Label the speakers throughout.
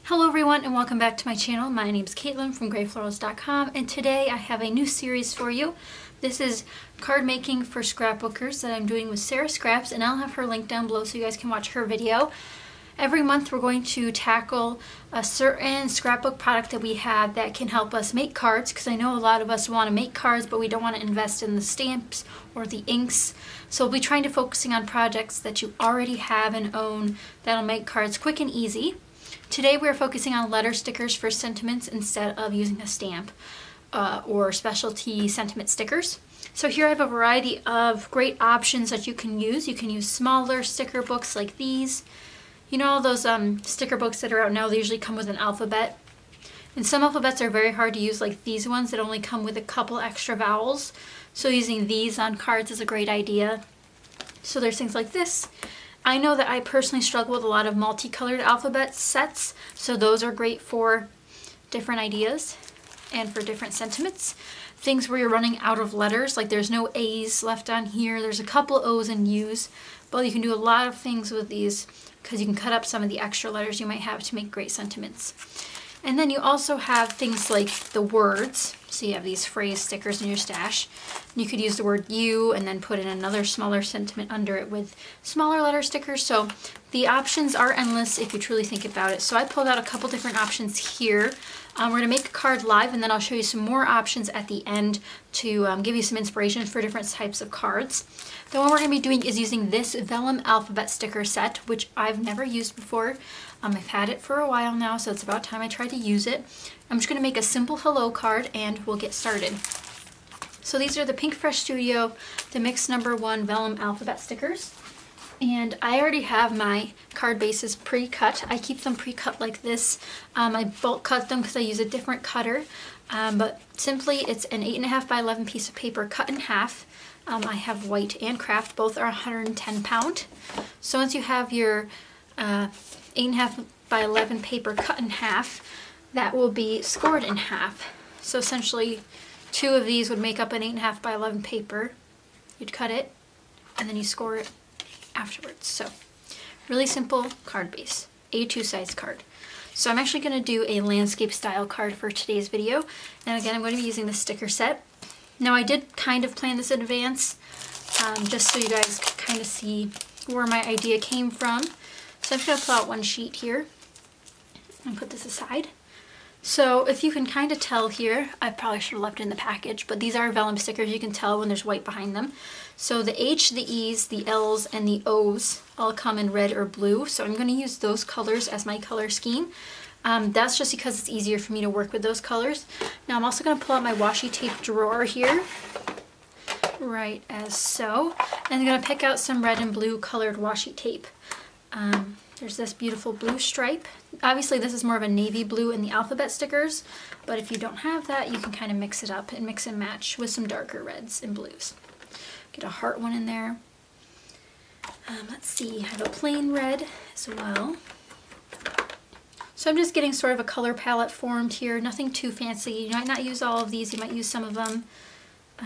Speaker 1: Hello everyone and welcome back to my channel. My name is Caitlin from Florals.com and today I have a new series for you. This is card making for scrapbookers that I'm doing with Sara Scraps, and I'll have her link down below so you guys can watch her video. Every month we're going to tackle a certain scrapbook product that we have that can help us make cards, because I know a lot of us want to make cards but we don't want to invest in the stamps or the inks. So we'll be trying to focusing on projects that you already have and own that'll make cards quick and easy. Today we're focusing on letter stickers for sentiments instead of using a stamp or specialty sentiment stickers. So here I have a variety of great options that you can use. You can use smaller sticker books like these. You know all those sticker books that are out now, they usually come with an alphabet. And some alphabets are very hard to use, like these ones that only come with a couple extra vowels. So using these on cards is a great idea. So there's things like this. I know that I personally struggle with a lot of multicolored alphabet sets, so those are great for different ideas and for different sentiments. Things where you're running out of letters, like there's no A's left on here, there's a couple O's and U's, but you can do a lot of things with these because you can cut up some of the extra letters you might have to make great sentiments. And then you also have things like the words. So you have these phrase stickers in your stash. You could use the word you and then put in another smaller sentiment under it with smaller letter stickers. So the options are endless if you truly think about it. So I pulled out a couple different options here. We're going to make a card live and then I'll show you some more options at the end to give you some inspiration for different types of cards. The one we're going to be doing is using this vellum alphabet sticker set, which I've never used before. I've had it for a while now, so it's about time I tried to use it. I'm just going to make a simple hello card and we'll get started. So these are the Pink Fresh Studio, the Mix No. 1 vellum alphabet stickers. And I already have my card bases pre-cut. I keep them pre-cut like this. I bulk cut them because I use a different cutter. But simply it's an 8.5 by 11 piece of paper cut in half. I have white and craft, both are 110 pound. So once you have your 8.5 by 11 paper cut in half, that will be scored in half. So essentially 2 of these would make up an 8.5 by 11 paper. You'd cut it and then you score it afterwards. So really simple card base, A2 size card. So I'm actually going to do a landscape style card for today's video. And again, I'm going to be using the sticker set. Now I did kind of plan this in advance, just so you guys can kind of see where my idea came from. So I'm just going to pull out one sheet here and put this aside. So if you can kind of tell here, I probably should have left it in the package, but these are vellum stickers. You can tell when there's white behind them. So the H, the E's, the L's, and the O's all come in red or blue. So I'm going to use those colors as my color scheme. That's just because it's easier for me to work with those colors. Now I'm also going to pull out my washi tape drawer here, right as so. And I'm going to pick out some red and blue colored washi tape. There's this beautiful blue stripe. Obviously this is more of a navy blue in the alphabet stickers, but if you don't have that, you can kind of mix it up and mix and match with some darker reds and blues. Get a heart one in there. Let's see, I have a plain red as well. So I'm just getting sort of a color palette formed here, nothing too fancy. You might not use all of these, you might use some of them.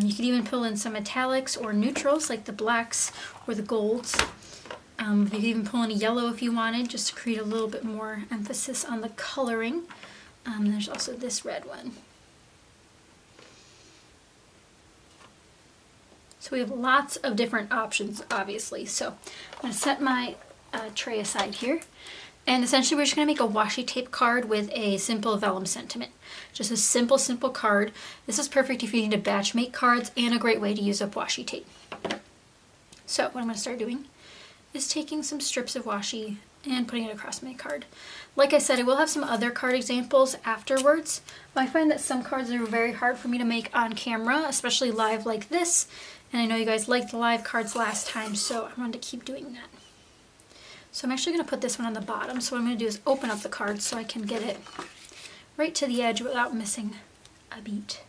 Speaker 1: You could even pull in some metallics or neutrals like the blacks or the golds. You could even pull in a yellow if you wanted, just to create a little bit more emphasis on the coloring. There's also this red one. So we have lots of different options, obviously. So I'm going to set my tray aside here. And essentially we're just going to make a washi tape card with a simple vellum sentiment. Just a simple card. This is perfect if you need to batch make cards and a great way to use up washi tape. So what I'm going to start doing is taking some strips of washi and putting it across my card. Like I said, I will have some other card examples afterwards, but I find that some cards are very hard for me to make on camera, especially live like this. And I know you guys liked the live cards last time, so I wanted to keep doing that. So I'm actually going to put this one on the bottom. So what I'm going to do is open up the card so I can get it right to the edge without missing a beat.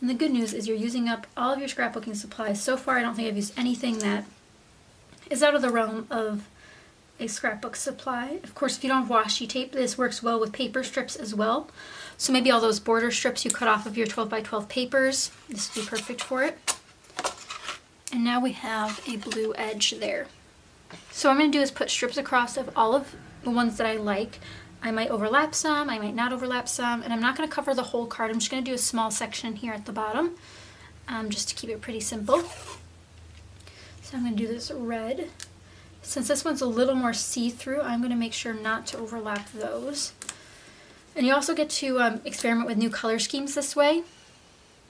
Speaker 1: And the good news is you're using up all of your scrapbooking supplies. So far I don't think I've used anything that is out of the realm of a scrapbook supply. Of course, if you don't have washi tape, this works well with paper strips as well. So maybe all those border strips you cut off of your 12 by 12 papers, this would be perfect for it. And now we have a blue edge there. So what I'm going to do is put strips across of all of the ones that I like. I might overlap some, I might not overlap some, and I'm not going to cover the whole card. I'm just going to do a small section here at the bottom, just to keep it pretty simple. So I'm going to do this red. Since this one's a little more see-through, I'm going to make sure not to overlap those. And you also get to experiment with new color schemes this way,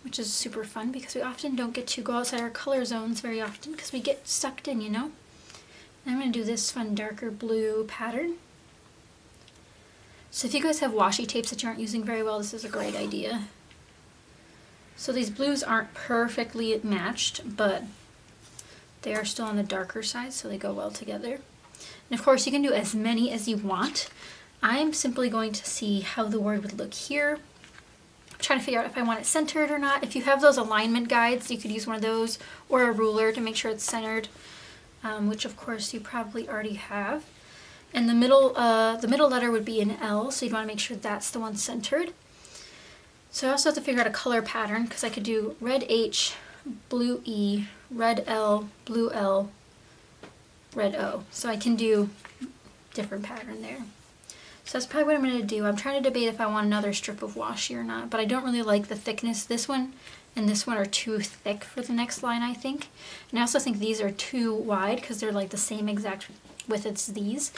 Speaker 1: which is super fun because we often don't get to go outside our color zones very often because we get sucked in, you know? And I'm going to do this fun darker blue pattern. So if you guys have washi tapes that you aren't using very well, this is a great idea. So these blues aren't perfectly matched, but they are still on the darker side, so they go well together. And of course, you can do as many as you want. I'm simply going to see how the word would look here. I'm trying to figure out if I want it centered or not. If you have those alignment guides, you could use one of those or a ruler to make sure it's centered, which of course you probably already have. And the middle letter would be an L, so you'd want to make sure that's the one centered. So I also have to figure out a color pattern because I could do red H, blue E, red L, blue L, red O. So I can do different pattern there. So that's probably what I'm going to do. I'm trying to debate if I want another strip of washi or not, but I don't really like the thickness. This one and this one are too thick for the next line, I think. And I also think these are too wide because they're like the same exact width as these.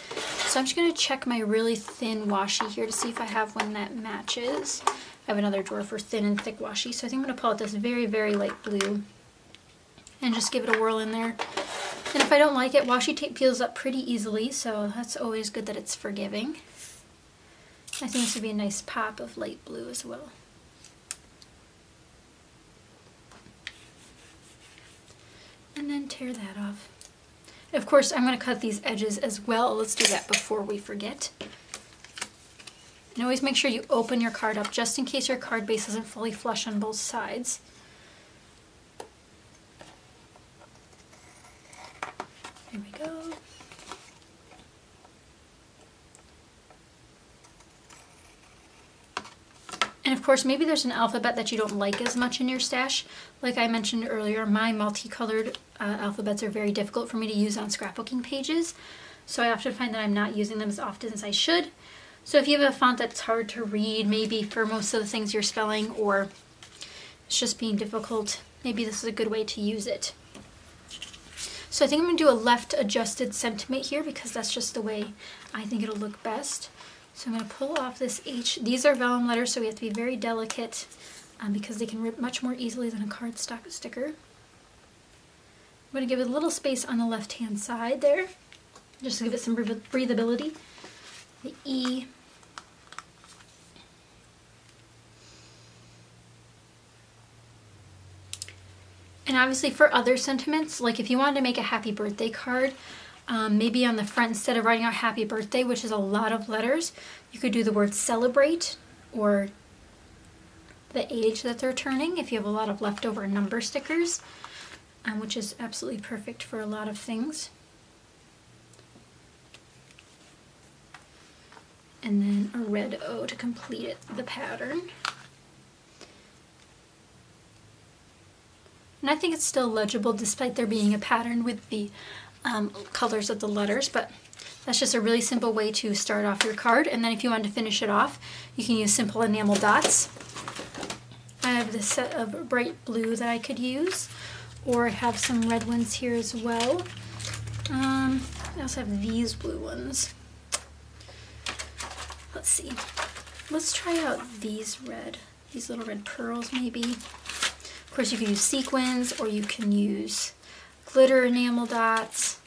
Speaker 1: So I'm just going to check my really thin washi here to see if I have one that matches. I have another drawer for thin and thick washi, so I think I'm going to pull out this very, very light blue and just give it a whirl in there. And if I don't like it, washi tape peels up pretty easily, so that's always good that it's forgiving. I think this would be a nice pop of light blue as well. And then tear that off. Of course, I'm going to cut these edges as well. Let's do that before we forget. And always make sure you open your card up just in case your card base isn't fully flush on both sides. There we go. And of course, maybe there's an alphabet that you don't like as much in your stash. Like I mentioned earlier, my multicolored alphabets are very difficult for me to use on scrapbooking pages. So I often find that I'm not using them as often as I should. So if you have a font that's hard to read, maybe for most of the things you're spelling, or it's just being difficult, maybe this is a good way to use it. So I think I'm going to do a left adjusted sentiment here because that's just the way I think it'll look best. So I'm going to pull off this H. These are vellum letters, so we have to be very delicate because they can rip much more easily than a cardstock sticker. I'm going to give it a little space on the left-hand side there, just to give it some breathability. The E. And obviously for other sentiments, like if you wanted to make a happy birthday card, maybe on the front, instead of writing out happy birthday, which is a lot of letters, you could do the word celebrate or the age that they're turning if you have a lot of leftover number stickers, which is absolutely perfect for a lot of things. And then a red O to complete the pattern. And I think it's still legible despite there being a pattern with the colors of the letters, but that's just a really simple way to start off your card. And then if you want to finish it off, you can use simple enamel dots. I have this set of bright blue that I could use, or I have some red ones here as well. I also have these blue ones. Let's see. Let's try out these little red pearls maybe. Of course you can use sequins, or you can use glitter enamel dots,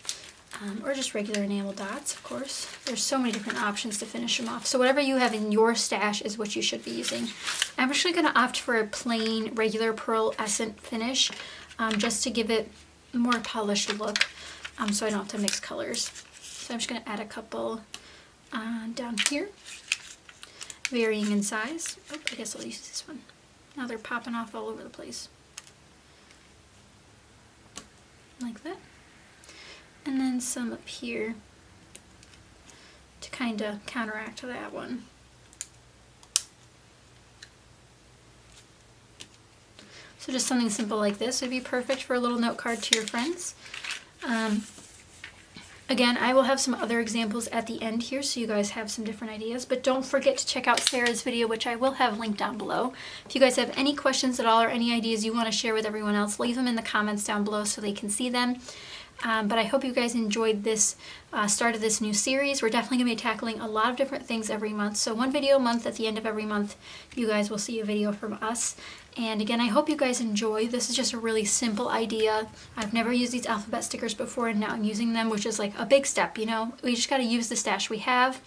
Speaker 1: or just regular enamel dots, of course. There's so many different options to finish them off. So whatever you have in your stash is what you should be using. I'm actually going to opt for a plain, regular pearl essence finish, just to give it a more polished look, so I don't have to mix colors. So I'm just going to add a couple down here, varying in size. Oh, I guess I'll use this one. Now they're popping off all over the place. Like that. And then some up here to kind of counteract that one. So just something simple like this would be perfect for a little note card to your friends. Again, I will have some other examples at the end here so you guys have some different ideas, but don't forget to check out Sarah's video, which I will have linked down below. If you guys have any questions at all or any ideas you want to share with everyone else, leave them in the comments down below so they can see them. But I hope you guys enjoyed this start of this new series. We're definitely going to be tackling a lot of different things every month. So one video a month. At the end of every month, you guys will see a video from us. And again, I hope you guys enjoy. This is just a really simple idea. I've never used these alphabet stickers before, and now I'm using them, which is like a big step, you know? We just got to use the stash we have.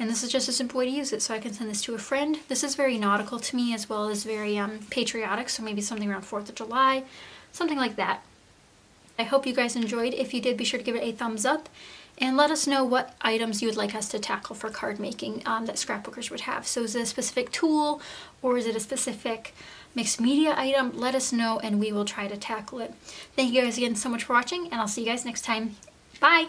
Speaker 1: And this is just a simple way to use it, so I can send this to a friend. This is very nautical to me, as well as very patriotic, so maybe something around 4th of July, something like that. I hope you guys enjoyed. If you did, be sure to give it a thumbs up and let us know what items you would like us to tackle for card making that Scrapbookers would have. So is it a specific tool or is it a specific mixed media item? Let us know and we will try to tackle it. Thank you guys again so much for watching, and I'll see you guys next time. Bye!